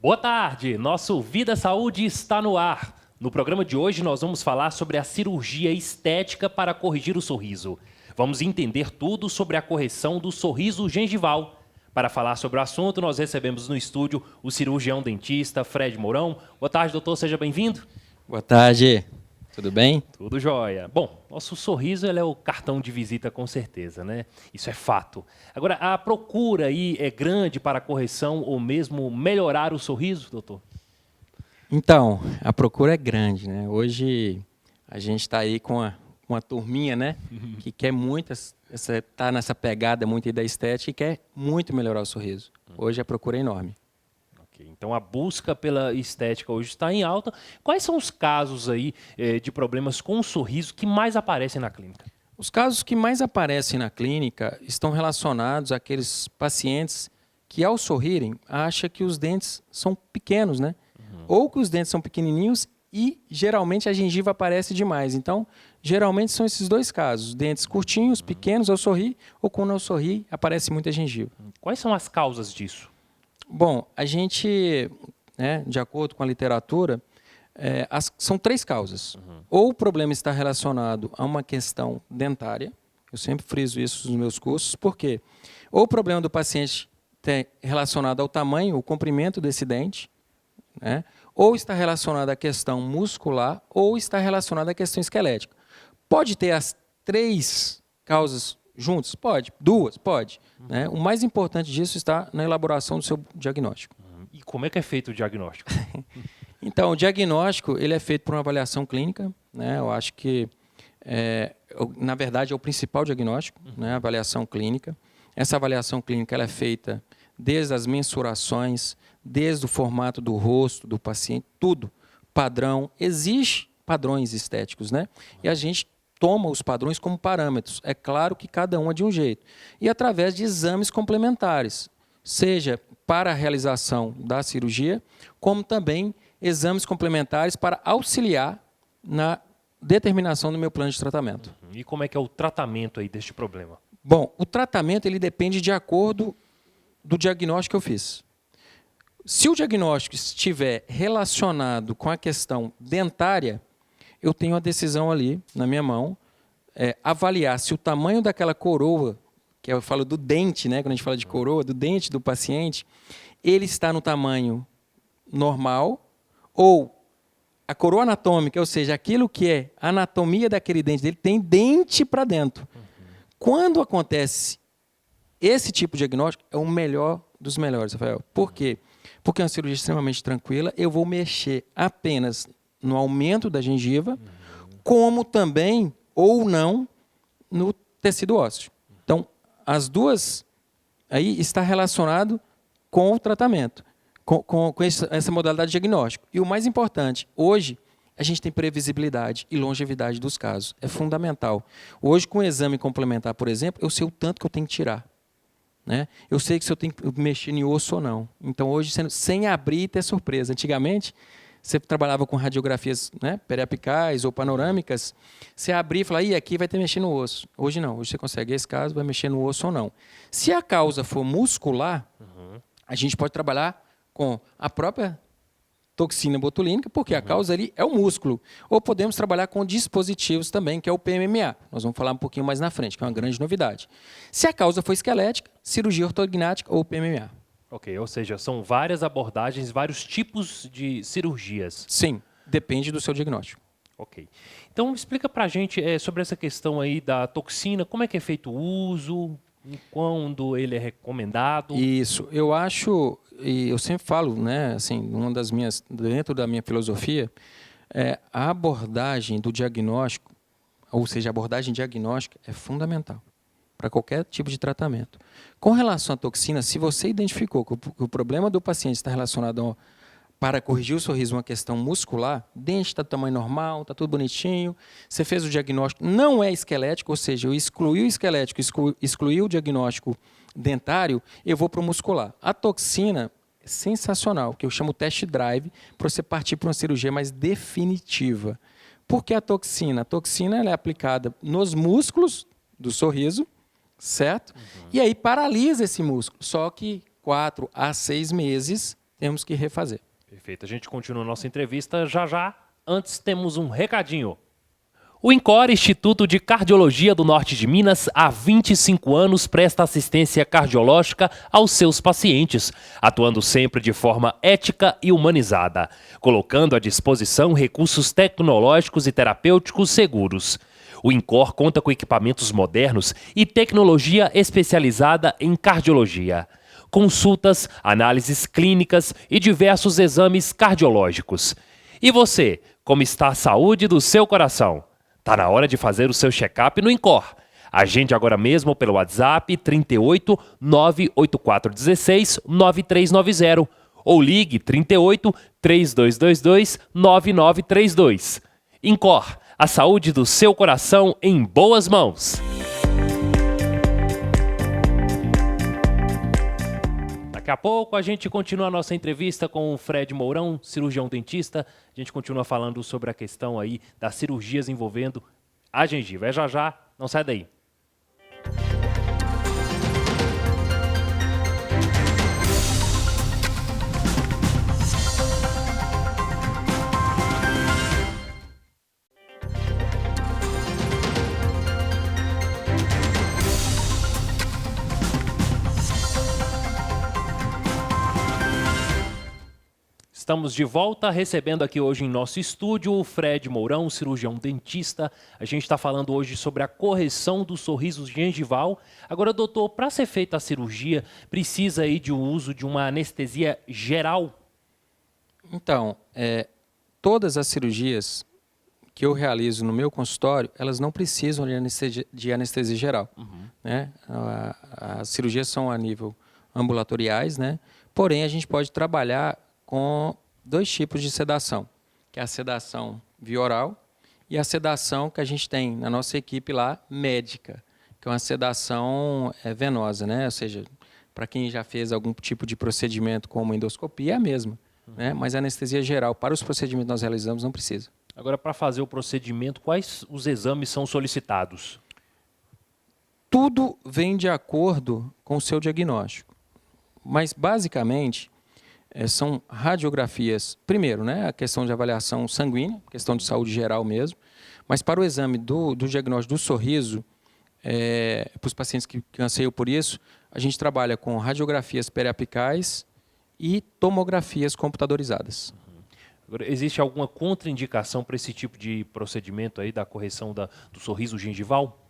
Boa tarde, nosso Vida Saúde está no ar. No programa de hoje nós vamos falar sobre a cirurgia estética para corrigir o sorriso. Vamos entender tudo sobre a correção do sorriso gengival. Para falar sobre o assunto, nós recebemos no estúdio o cirurgião dentista Fred Mourão. Boa tarde, doutor, seja bem-vindo. Boa tarde, tudo bem? Tudo jóia. Bom, nosso sorriso ele é o cartão de visita com certeza, né? Isso é fato. Agora, a procura aí é grande para a correção ou mesmo melhorar o sorriso, doutor? Então, a procura é grande, né? Hoje a gente está aí com uma turminha, né? Que quer muito, tá nessa pegada muito aí da estética e quer muito melhorar o sorriso. Hoje a procura é enorme. Então, a busca pela estética hoje está em alta. Quais são os casos aí de problemas com o sorriso que mais aparecem na clínica? Os casos que mais aparecem na clínica estão relacionados àqueles pacientes que, ao sorrirem, acham que os dentes são pequenos, né? Ou que os dentes são pequenininhos e, geralmente, a gengiva aparece demais. Então, geralmente, são esses dois casos. Dentes curtinhos, pequenos ao sorrir, ou quando ao sorrir, aparece muita gengiva. Quais são as causas disso? Bom, a gente, né, de acordo com a literatura, são três causas. Ou o problema está relacionado a uma questão dentária, eu sempre friso isso nos meus cursos, por quê? Ou o problema do paciente está relacionado ao tamanho, o comprimento desse dente, né? Ou está relacionado à questão muscular, ou está relacionado à questão esquelética. Pode ter as três causas juntos? Pode. Duas? Pode. Né? O mais importante disso está na elaboração do seu diagnóstico. E como é que é feito o diagnóstico? Então, o diagnóstico ele é feito por uma avaliação clínica. Né? Eu acho que, na verdade, é o principal diagnóstico, né? A avaliação clínica. Essa avaliação clínica ela é feita desde as mensurações, desde o formato do rosto do paciente, tudo. Padrão. Existem padrões estéticos, né? E a gente toma os padrões como parâmetros. É claro que cada um é de um jeito. E através de exames complementares, seja para a realização da cirurgia, como também exames complementares para auxiliar na determinação do meu plano de tratamento. E como é que é o tratamento aí deste problema? Bom, o tratamento ele depende de acordo do diagnóstico que eu fiz. Se o diagnóstico estiver relacionado com a questão dentária, eu tenho a decisão ali na minha mão, avaliar se o tamanho daquela coroa, que eu falo do dente, né, quando a gente fala de coroa, do dente do paciente, ele está no tamanho normal, ou a coroa anatômica, ou seja, aquilo que é a anatomia daquele dente dele, tem dente para dentro. Quando acontece esse tipo de diagnóstico, é o melhor dos melhores, Rafael. Por quê? Porque é uma cirurgia extremamente tranquila, eu vou mexer apenas no aumento da gengiva, como também, ou não, no tecido ósseo. Então, as duas aí está relacionado com o tratamento, com essa modalidade de diagnóstico. E o mais importante, hoje, a gente tem previsibilidade e longevidade dos casos. É fundamental. Hoje, com o exame complementar, por exemplo, eu sei o tanto que eu tenho que tirar. Né? Eu sei que se eu tenho que mexer em osso ou não. Então, hoje, sem abrir e ter surpresa. Antigamente, você trabalhava com radiografias, né, periapicais ou panorâmicas, você abria e falava, aqui vai ter mexer no osso. Hoje não, hoje você consegue, esse caso vai mexer no osso ou não. Se a causa for muscular, a gente pode trabalhar com a própria toxina botulínica, porque a causa ali é o músculo. Ou podemos trabalhar com dispositivos também, que é o PMMA. Nós vamos falar um pouquinho mais na frente, que é uma grande novidade. Se a causa for esquelética, cirurgia ortognática ou PMMA. Ok, ou seja, são várias abordagens, vários tipos de cirurgias. Sim, depende do seu diagnóstico. Ok. Então, explica pra gente sobre essa questão aí da toxina, como é que é feito o uso, quando ele é recomendado. Isso, eu acho, e eu sempre falo, né, assim, dentro da minha filosofia, a abordagem do diagnóstico, ou seja, a abordagem diagnóstica é fundamental para qualquer tipo de tratamento. Com relação à toxina, se você identificou que o problema do paciente está relacionado para corrigir o sorriso, uma questão muscular, dente está do tamanho normal, está tudo bonitinho, você fez o diagnóstico, não é esquelético, ou seja, eu excluí o esquelético, excluí o diagnóstico dentário, eu vou para o muscular. A toxina é sensacional, que eu chamo test drive, para você partir para uma cirurgia mais definitiva. Por que a toxina? A toxina ela é aplicada nos músculos do sorriso, certo? E aí paralisa esse músculo. Só que 4 a 6 meses temos que refazer. Perfeito. A gente continua a nossa entrevista já já. Antes temos um recadinho. O INCOR, Instituto de Cardiologia do Norte de Minas, há 25 anos presta assistência cardiológica aos seus pacientes, atuando sempre de forma ética e humanizada, colocando à disposição recursos tecnológicos e terapêuticos seguros. O INCOR conta com equipamentos modernos e tecnologia especializada em cardiologia. Consultas, análises clínicas e diversos exames cardiológicos. E você, como está a saúde do seu coração? Tá na hora de fazer o seu check-up no INCOR. Agende agora mesmo pelo WhatsApp 38 98416 9390 ou ligue 38 3222 9932. INCOR, a saúde do seu coração em boas mãos. Daqui a pouco a gente continua a nossa entrevista com o Fred Mourão, cirurgião dentista. A gente continua falando sobre a questão aí das cirurgias envolvendo a gengiva. É já já, não sai daí. Estamos de volta, recebendo aqui hoje em nosso estúdio o Fred Mourão, cirurgião dentista. A gente está falando hoje sobre a correção do sorriso gengival. Agora, doutor, para ser feita a cirurgia, precisa aí de um uso de uma anestesia geral? Então, todas as cirurgias que eu realizo no meu consultório, elas não precisam de anestesia geral. Né? As cirurgias são a nível ambulatoriais, né? Porém, a gente pode trabalhar com dois tipos de sedação, que é a sedação via oral e a sedação que a gente tem na nossa equipe lá, médica, que é uma sedação venosa, né? Ou seja, para quem já fez algum tipo de procedimento como endoscopia, é a mesma, né? Mas a anestesia geral, para os procedimentos que nós realizamos, não precisa. Agora, para fazer o procedimento, quais os exames são solicitados? Tudo vem de acordo com o seu diagnóstico, mas basicamente são radiografias, primeiro, né, a questão de avaliação sanguínea, questão de saúde geral mesmo, mas para o exame do diagnóstico do sorriso, para os pacientes que anseiam por isso, a gente trabalha com radiografias periapicais e tomografias computadorizadas. Agora, existe alguma contraindicação para esse tipo de procedimento aí da correção do sorriso gengival?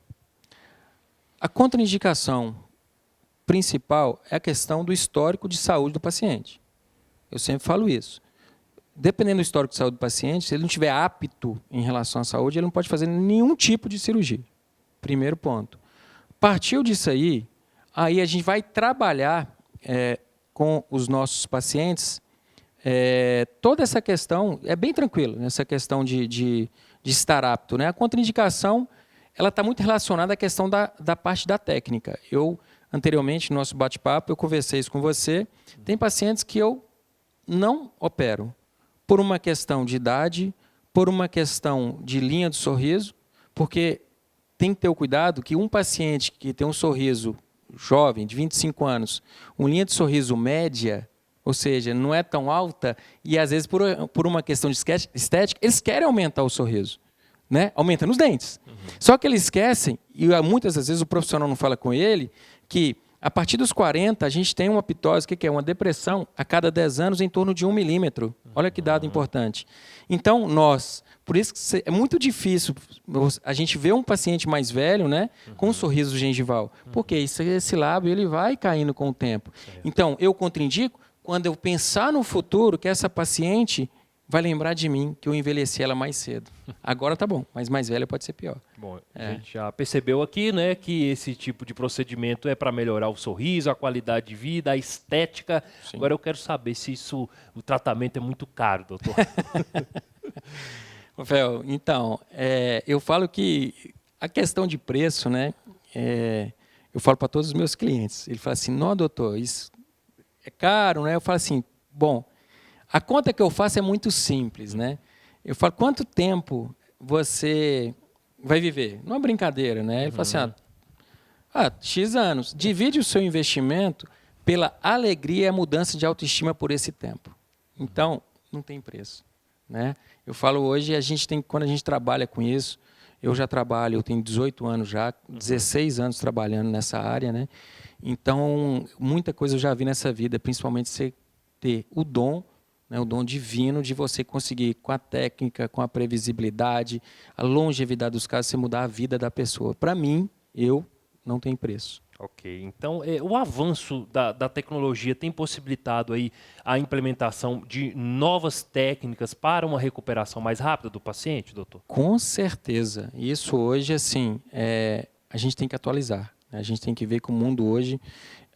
A contraindicação principal é a questão do histórico de saúde do paciente. Eu sempre falo isso. Dependendo do histórico de saúde do paciente, se ele não estiver apto em relação à saúde, ele não pode fazer nenhum tipo de cirurgia. Primeiro ponto. Partiu disso aí a gente vai trabalhar com os nossos pacientes toda essa questão, é bem tranquilo, essa questão de estar apto, né? A contraindicação ela está muito relacionada à questão da parte da técnica. Anteriormente, no nosso bate-papo, eu conversei isso com você. Tem pacientes que eu não opero por uma questão de idade, por uma questão de linha do sorriso, porque tem que ter o cuidado que um paciente que tem um sorriso jovem, de 25 anos, uma linha de sorriso média, ou seja, não é tão alta, e às vezes por uma questão de estética, eles querem aumentar o sorriso, né? Aumentando os dentes. Só que eles esquecem, e muitas das vezes o profissional não fala com ele, que a partir dos 40, a gente tem uma pitose, que é uma depressão, a cada 10 anos em torno de 1 milímetro. Olha que dado importante. Então, por isso que é muito difícil a gente ver um paciente mais velho, né, com um sorriso gengival, porque esse lábio ele vai caindo com o tempo. Então, eu contraindico quando eu pensar no futuro que essa paciente vai lembrar de mim que eu envelheci ela mais cedo. Agora tá bom, mas mais velha pode ser pior. Bom, a gente já percebeu aqui, né, que esse tipo de procedimento é para melhorar o sorriso, a qualidade de vida, a estética. Sim. Agora eu quero saber se o tratamento é muito caro, doutor. Rafael, então, eu falo que a questão de preço, né, eu falo para todos os meus clientes. Ele fala assim, não, doutor, isso é caro, né? Eu falo assim, bom, a conta que eu faço é muito simples, né? Eu falo, quanto tempo você vai viver? Não é brincadeira, né? Ele fala assim, X anos. Divide o seu investimento pela alegria e a mudança de autoestima por esse tempo. Então, não tem preço, né? Eu falo hoje, quando a gente trabalha com isso, eu tenho 18 anos já, 16 anos trabalhando nessa área, né? Então, muita coisa eu já vi nessa vida, principalmente você ter o dom, né, o dom divino de você conseguir, com a técnica, com a previsibilidade, a longevidade dos casos, você mudar a vida da pessoa. Para mim, não tem preço. Ok, então o avanço da tecnologia tem possibilitado aí a implementação de novas técnicas para uma recuperação mais rápida do paciente, doutor? Com certeza. Isso hoje, assim, a gente tem que atualizar. Né? A gente tem que ver que o mundo hoje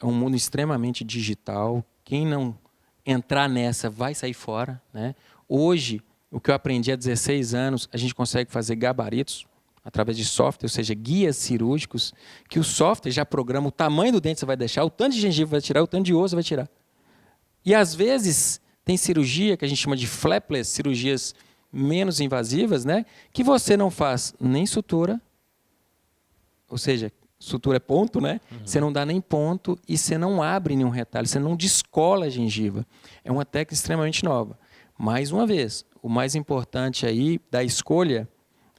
é um mundo extremamente digital. Quem não entrar nessa vai sair fora. Né? Hoje, o que eu aprendi há 16 anos, a gente consegue fazer gabaritos através de software, ou seja, guias cirúrgicos, que o software já programa o tamanho do dente que você vai deixar, o tanto de gengiva vai tirar, o tanto de osso vai tirar. E, às vezes, tem cirurgia que a gente chama de flapless, cirurgias menos invasivas, né? Que você não faz nem sutura, ou seja, sutura é ponto, né? Você não dá nem ponto e você não abre nenhum retalho, você não descola a gengiva. É uma técnica extremamente nova. Mais uma vez, o mais importante aí da escolha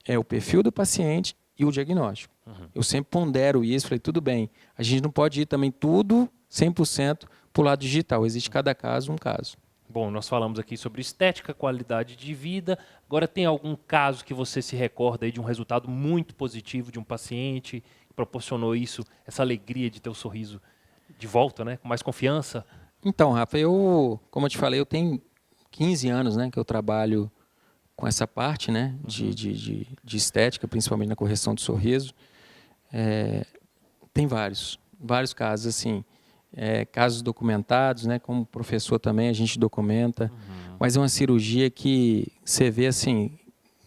é o perfil do paciente e o diagnóstico. Eu sempre pondero isso, falei, tudo bem, a gente não pode ir também tudo 100% para o lado digital, existe cada caso um caso. Bom, nós falamos aqui sobre estética, qualidade de vida. Agora, tem algum caso que você se recorda aí de um resultado muito positivo de um paciente que proporcionou isso, essa alegria de ter o sorriso de volta, né? Com mais confiança? Então, Rafa, como eu te falei, eu tenho 15 anos, né, que eu trabalho com essa parte, né, de estética, principalmente na correção do sorriso. Tem vários casos, assim, casos documentados, né, como professor também a gente documenta, mas é uma cirurgia que você vê, assim,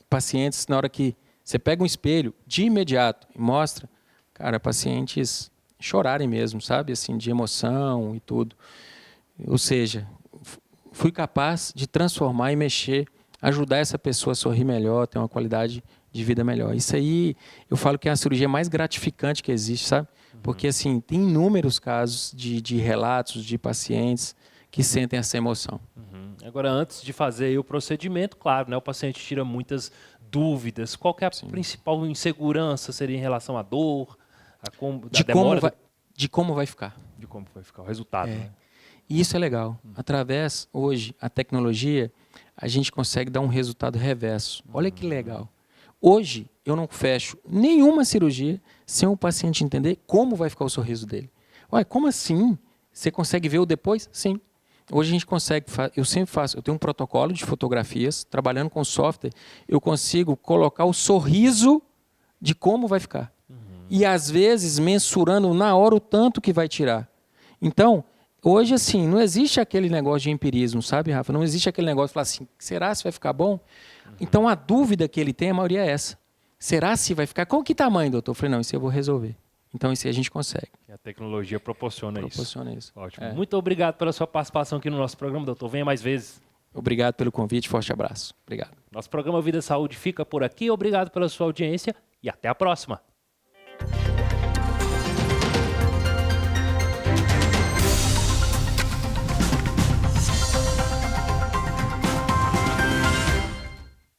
pacientes, na hora que você pega um espelho, de imediato, e mostra, cara, pacientes chorarem mesmo, sabe, assim, de emoção e tudo. Ou seja, fui capaz de transformar e mexer, ajudar essa pessoa a sorrir melhor, ter uma qualidade de vida melhor. Isso aí, eu falo que é a cirurgia mais gratificante que existe, sabe? Porque, assim, tem inúmeros casos de relatos de pacientes que sentem essa emoção. Agora, antes de fazer aí o procedimento, claro, né, o paciente tira muitas dúvidas. Qual que é a principal insegurança? Seria em relação à dor, de como vai ficar. De como vai ficar o resultado, né? E isso é legal. Através, hoje, a tecnologia, a gente consegue dar um resultado reverso. Olha que legal. Hoje, eu não fecho nenhuma cirurgia sem o paciente entender como vai ficar o sorriso dele. Ué, como assim? Você consegue ver o depois? Sim. Hoje a gente consegue, eu sempre faço, eu tenho um protocolo de fotografias, trabalhando com software, eu consigo colocar o sorriso de como vai ficar. E, às vezes, mensurando na hora o tanto que vai tirar. Então, hoje, assim, não existe aquele negócio de empirismo, sabe, Rafa? Não existe aquele negócio de falar assim, será se vai ficar bom? Então, a dúvida que ele tem, a maioria é essa. Será se vai ficar? Qual que tamanho, doutor? Eu falei, não, isso eu vou resolver. Então, isso aí a gente consegue. A tecnologia proporciona isso. Ótimo. Muito obrigado pela sua participação aqui no nosso programa, doutor. Venha mais vezes. Obrigado pelo convite, forte abraço. Obrigado. Nosso programa Vida e Saúde fica por aqui. Obrigado pela sua audiência e até a próxima.